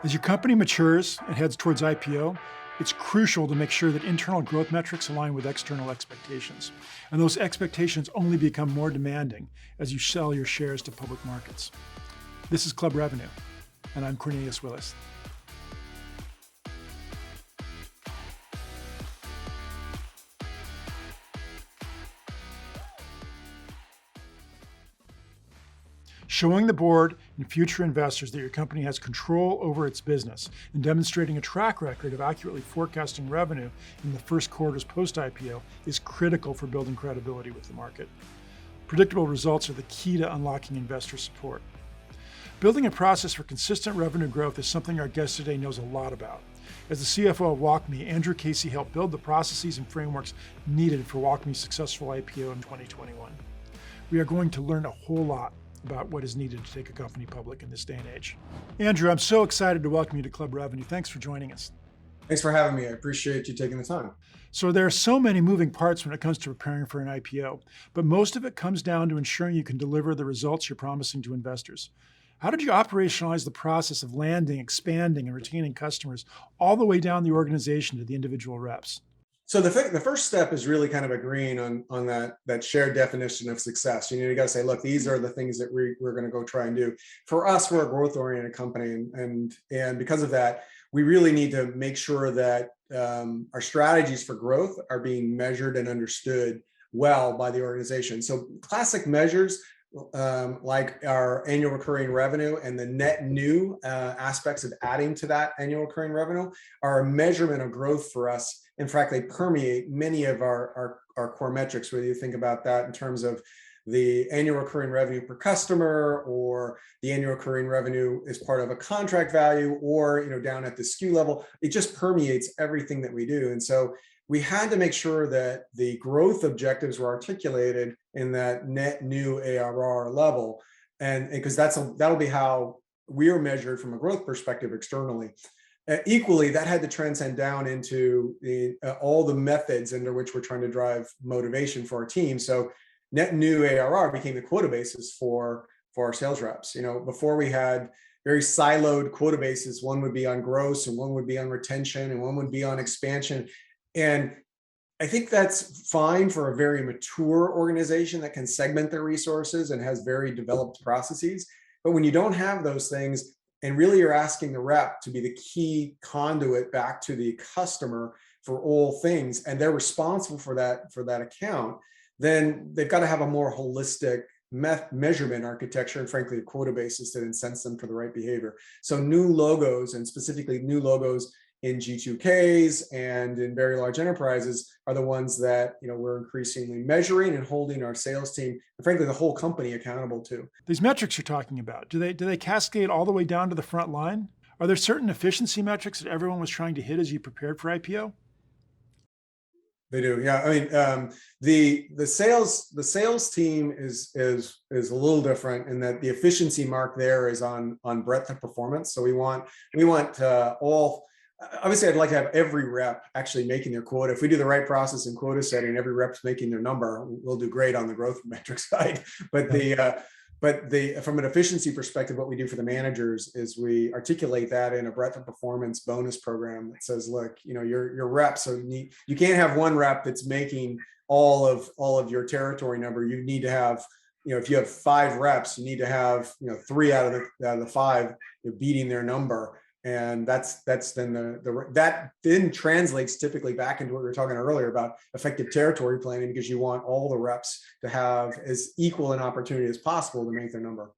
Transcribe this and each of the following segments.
As your company matures and heads towards IPO, it's crucial to make sure that internal growth metrics align with external expectations. And those expectations only become more demanding as you sell your shares to public markets. This is Club Revenue, and I'm Cornelius Willis. Showing the board and future investors that your company has control over its business and demonstrating a track record of accurately forecasting revenue in the first quarters post-IPO is critical for building credibility with the market. Predictable results are the key to unlocking investor support. Building a process for consistent revenue growth is something our guest today knows a lot about. As the CFO of WalkMe, Andrew Casey helped build the processes and frameworks needed for WalkMe's successful IPO in 2021. We are going to learn a whole lot about what is needed to take a company public in this day and age. Andrew, I'm so excited to welcome you to Club Revenue. Thanks for joining us. Thanks for having me. I appreciate you taking the time. So there are so many moving parts when it comes to preparing for an IPO, but most of it comes down to ensuring you can deliver the results you're promising to investors. How did you operationalize the process of landing, expanding, and retaining customers all the way down the organization to the individual reps? So the first step is really kind of agreeing on that shared definition of success. You got to say, look, these are the things that we're going to go try and do. For us, we're a growth-oriented company, and because of that, we really need to make sure that our strategies for growth are being measured and understood well by the organization. So classic measures like our annual recurring revenue and the net new aspects of adding to that annual recurring revenue are a measurement of growth for us. In fact, they permeate many of our core metrics, whether you think about that in terms of the annual recurring revenue per customer, or the annual recurring revenue as part of a contract value, or down at the SKU level. It just permeates everything that we do. And so we had to make sure that the growth objectives were articulated in that net new ARR level, and because that'll be how we're measured from a growth perspective externally. Equally, that had to transcend down into all the methods under which we're trying to drive motivation for our team. So net new ARR became the quota basis for our sales reps. Before we had very siloed quota bases. One would be on gross, and one would be on retention, and one would be on expansion. And I think that's fine for a very mature organization that can segment their resources and has very developed processes. But when you don't have those things, and really you're asking the rep to be the key conduit back to the customer for all things, and they're responsible for that account, then they've got to have a more holistic measurement architecture, and frankly, a quota basis that incents them for the right behavior. So new logos, and specifically new logos in G2Ks and in very large enterprises, are the ones that we're increasingly measuring and holding our sales team and frankly the whole company accountable to. These metrics you're talking about, do they cascade all the way down to the front line? Are there certain efficiency metrics that everyone was trying to hit as you prepared for IPO? They do, yeah. I mean, the sales team is a little different in that the efficiency mark there is on breadth of performance. So we want all. Obviously, I'd like to have every rep actually making their quota. If we do the right process in quota setting, every rep's making their number, we'll do great on the growth metric side. But from an efficiency perspective, what we do for the managers is we articulate that in a breadth of performance bonus program that says, look, your reps, so you can't have one rep that's making all of your territory number. You need to have, if you have 5 reps, you need to have 3 out of the 5 beating their number. And that's then that then translates typically back into what we were talking earlier about effective territory planning, because you want all the reps to have as equal an opportunity as possible to make their number.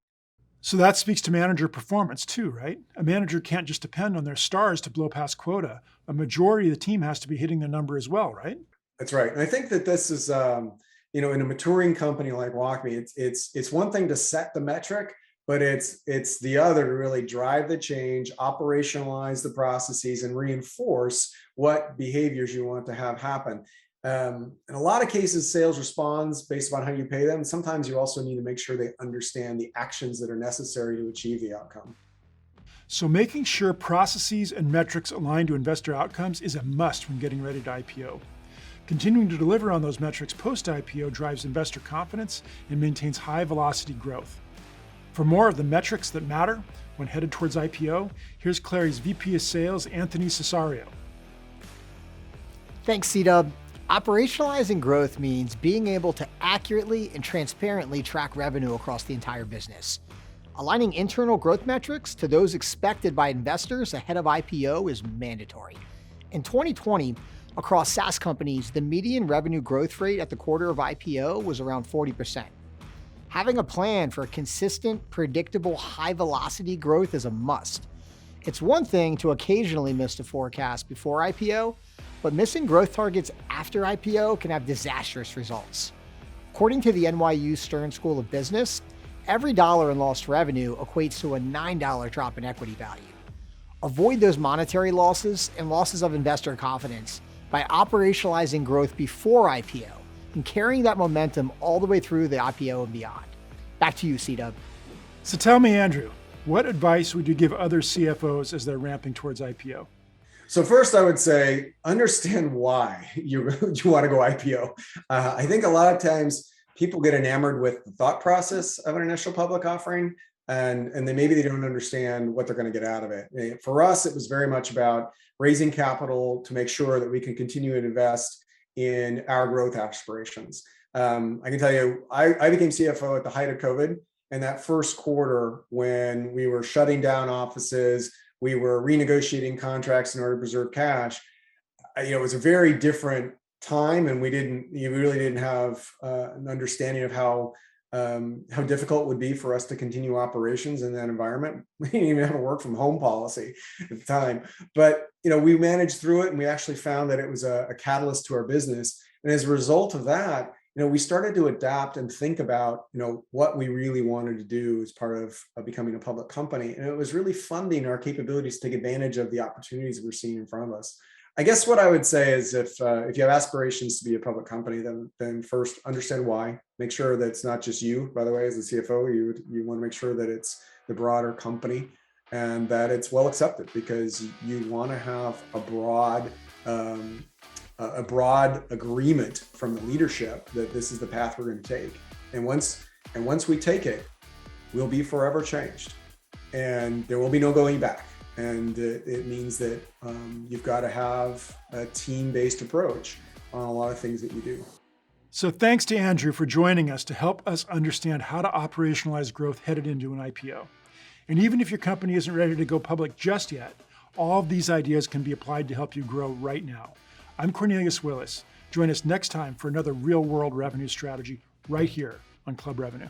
So that speaks to manager performance too, right? A manager can't just depend on their stars to blow past quota. A majority of the team has to be hitting their number as well, right? That's right. And I think that this is, in a maturing company like WalkMe, it's one thing to set the metric, but it's the other to really drive the change, operationalize the processes, and reinforce what behaviors you want to have happen. In a lot of cases, sales responds based on how you pay them. Sometimes you also need to make sure they understand the actions that are necessary to achieve the outcome. So making sure processes and metrics align to investor outcomes is a must when getting ready to IPO. Continuing to deliver on those metrics post-IPO drives investor confidence and maintains high velocity growth. For more of the metrics that matter when headed towards IPO, here's Clary's VP of Sales, Anthony Cesario. Thanks, C-Dub. Operationalizing growth means being able to accurately and transparently track revenue across the entire business. Aligning internal growth metrics to those expected by investors ahead of IPO is mandatory. In 2020, across SaaS companies, the median revenue growth rate at the quarter of IPO was around 40%. Having a plan for consistent, predictable, high-velocity growth is a must. It's one thing to occasionally miss a forecast before IPO, but missing growth targets after IPO can have disastrous results. According to the NYU Stern School of Business, every dollar in lost revenue equates to a $9 drop in equity value. Avoid those monetary losses and losses of investor confidence by operationalizing growth before IPO and carrying that momentum all the way through the IPO and beyond. Back to you, C-Dub. So tell me, Andrew, what advice would you give other CFOs as they're ramping towards IPO? So first, I would say understand why you want to go IPO. I think a lot of times people get enamored with the thought process of an initial public offering, and then maybe they don't understand what they're going to get out of it. For us, it was very much about raising capital to make sure that we can continue to invest in our growth aspirations. I can tell you, I became CFO at the height of COVID, and that first quarter when we were shutting down offices, we were renegotiating contracts in order to preserve cash. It was a very different time, and we really didn't have an understanding of how difficult it would be for us to continue operations in that environment. We didn't even have a work from home policy at the time, but we managed through it, and we actually found that it was a catalyst to our business. And as a result of that, we started to adapt and think about, what we really wanted to do as part of becoming a public company. And it was really funding our capabilities to take advantage of the opportunities we're seeing in front of us. I guess what I would say is if you have aspirations to be a public company, then first understand why. Make sure that it's not just you, by the way, as a CFO, you want to make sure that it's the broader company and that it's well accepted, because you want to have a broad agreement from the leadership that this is the path we're going to take. And once we take it, we'll be forever changed, and there will be no going back. And it means that you've got to have a team-based approach on a lot of things that you do. So thanks to Andrew for joining us to help us understand how to operationalize growth headed into an IPO. And even if your company isn't ready to go public just yet, all of these ideas can be applied to help you grow right now. I'm Cornelius Willis. Join us next time for another real-world revenue strategy right here on Club Revenue.